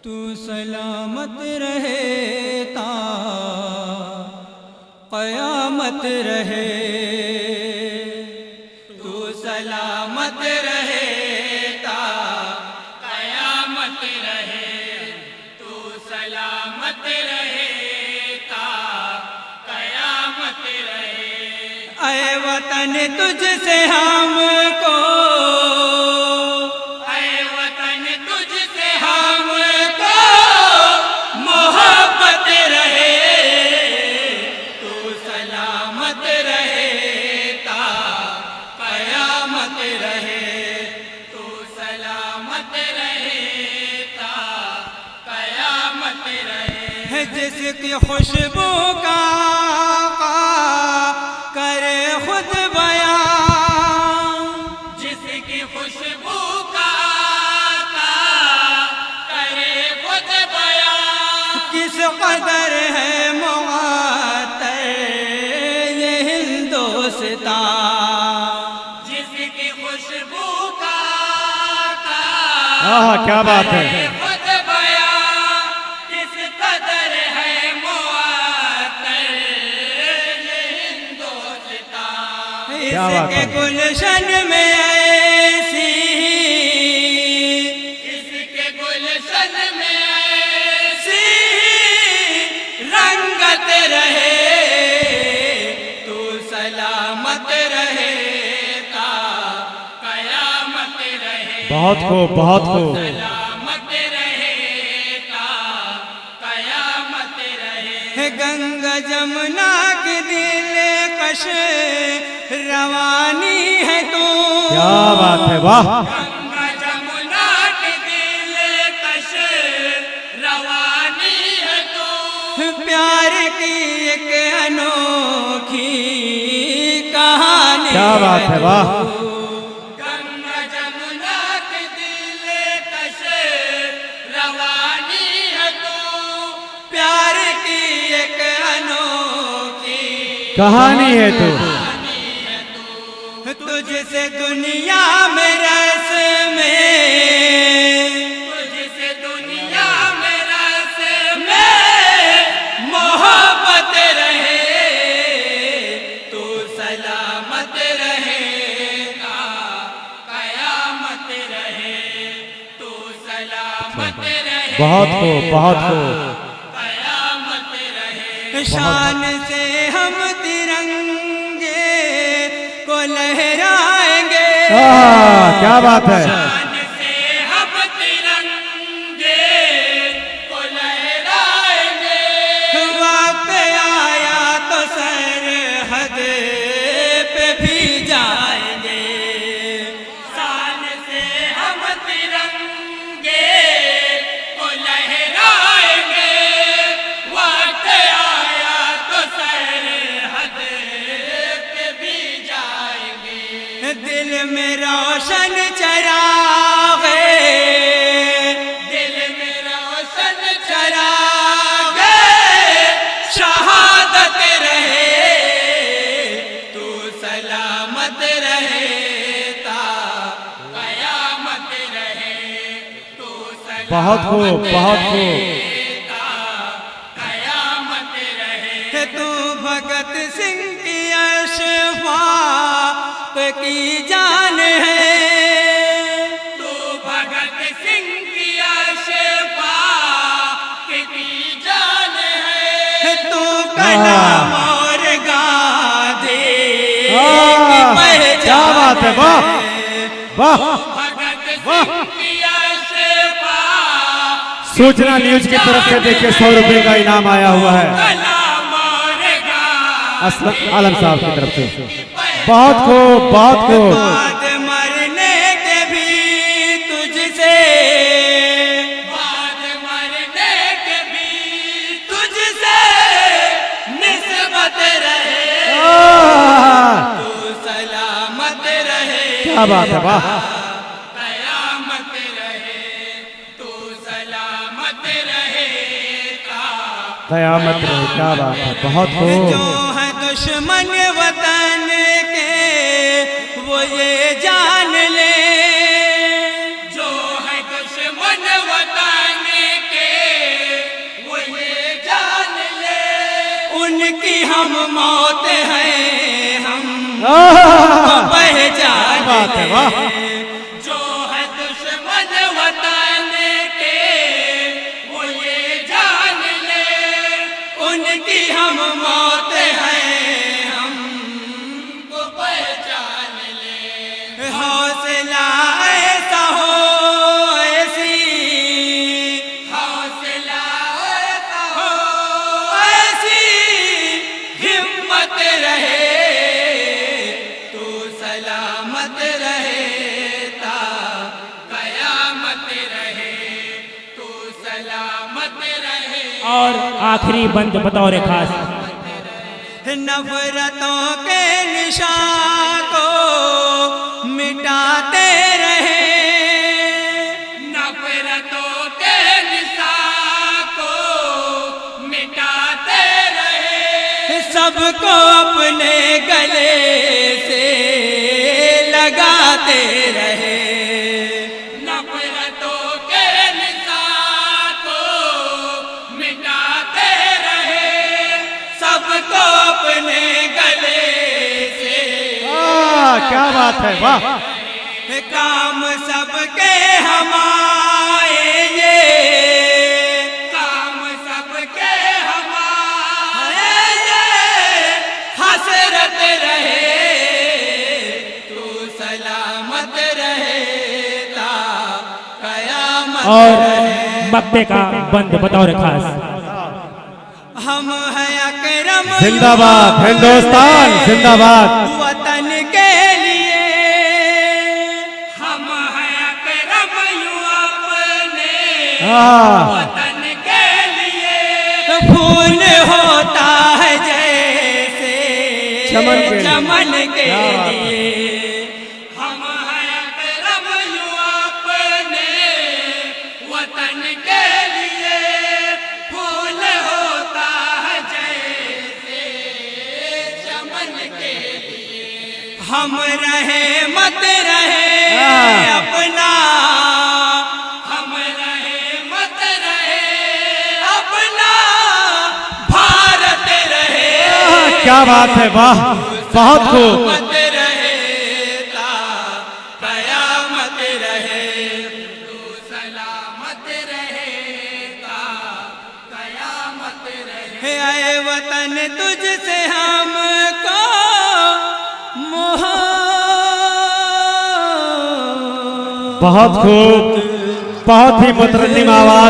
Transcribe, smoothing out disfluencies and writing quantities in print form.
तू सलामत रहे ता क़यामत रहे, तू सलामत रहे ता क़यामत रहे, तू सलामत रहे ता क़यामत रहे। ऐ वतन तुझसे हमको, जिसकी खुशबू का करे खुद बयां, जिसकी खुशबू का करे खुद बयां, किस कदर है मुअत्तर ये हिंदुस्तां, जिसकी खुशबू का क्या बात है। इसके गुलशन में ऐसी, इसके गुलशन में ऐसी रंगत रहे, तू सलामत रहे ता क़यामत रहे। बहुत खूब, बहुत खूब। सलामत रहे ता क़यामत रहे। गंगा जमुना के दिल कश रवानी है तू, क्या बात है, वाह। गंगा जमुना के दिल कश रवानी है तू, प्यार की एक अनोखी कहानी। क्या बात है, वाह। गंगा जमुना के दिल कश रवानी है तू, प्यार की एक अनोखी कहानी है तू। तुझसे दुनिया में रस में, तुझसे दुनिया में रस में मोहब्बत रहे, तू सलामत रहे ता क़यामत रहे, तू सलामत रहे। बहुत खूब, बहुत खूब। क़यामत रहे। शान से हम तिरंगे को लहराएंगे, क्या बात है। शान से हम तिरंगे को लहराएंगे, वक्त आया तो सरहद पे भी जाएंगे, शान से हम तिरंगे को लहराएंगे, वक्त आया तो सरहद पे भी जाएंगे। दिल में रोशन चरागे, दिल में रोशन चरागे शहादत रहे, तू सलामत रहे ता क़यामत रहे, तू सलामत बहुत खूब, बहुत खूब। रहे ता क़यामत रहे। तू भगत सिंह की अशफाक़ की जान है, तू भगत सिंह की अशफाक़ की जान है, तू कलाम और गांधी की पहचान। क्या बात है, वाह, वाह। भगत सिंह की अशफाक़ सूचना न्यूज की तरफ से देखिए 100 रुपए का इनाम आया हुआ है कलाम और गांधी आलम साहब की तरफ से। बहुत खूब, बहुत खूब। बाद मरने के भी तुझसे, बाद मरने के भी तुझसे निस्बत रहे, तू सलामत रहे। क्या बात है, वाह। क़यामत रहे, तू सलामत रहे ता क़यामत रहे। क्या बात है, बहुत खूब। जो है दुश्मन वतन के वो ये जान ले, जो है दुश्मन वतन के हम मौत हैं हम पहचान बात है, वाह। जो है दुश्मन वतन के वो ये जान ले उनकी हम मौत हैं हम को पहचान ले हौसला ऐसा हो ऐसी हौसला ऐसा हो ऐसी हिम्मत रहे तू सलामत रहेता कयामत रहे तू सलामत रहे। और आखिरी बंद बतौर खास नफरतों के निशान को मिटाते रहे नफरतों के निशान को मिटाते रहे सबको अपने गले से लगाते रहे नफरतों के निशान को मिटाते रहे सबको अपने गले से क्या बात है, वाह। काम सबके हमारे काम सबके हमारे हसरत रहे तू सलामत रहेता कयामत और रहे। मक्ते का बंद बतौर खास हम हैं अकरम जिंदाबाद हिंदुस्तान जिंदाबाद। वतन के लिए हम हैं अकरम अपने वतन के लिए फूल होता है जैसे चमन के लिए। चमन के क्या बात है। लिए हम हैं अकरम अपने वतन के लिए फूल होता है जैसे चमन के लिए हम रहे मत रहे अपना हम रहे मत रहे अपना भारत रहे क्या बात है, वाह। बहुत खूब। सलामत रहेता कयामत रहे तू सलामत रहेता कयामत रहे। आए वतन तुझसे हमको मोहब्बत बहुत खूब, बहुत ही मुतरन्निम आवाज।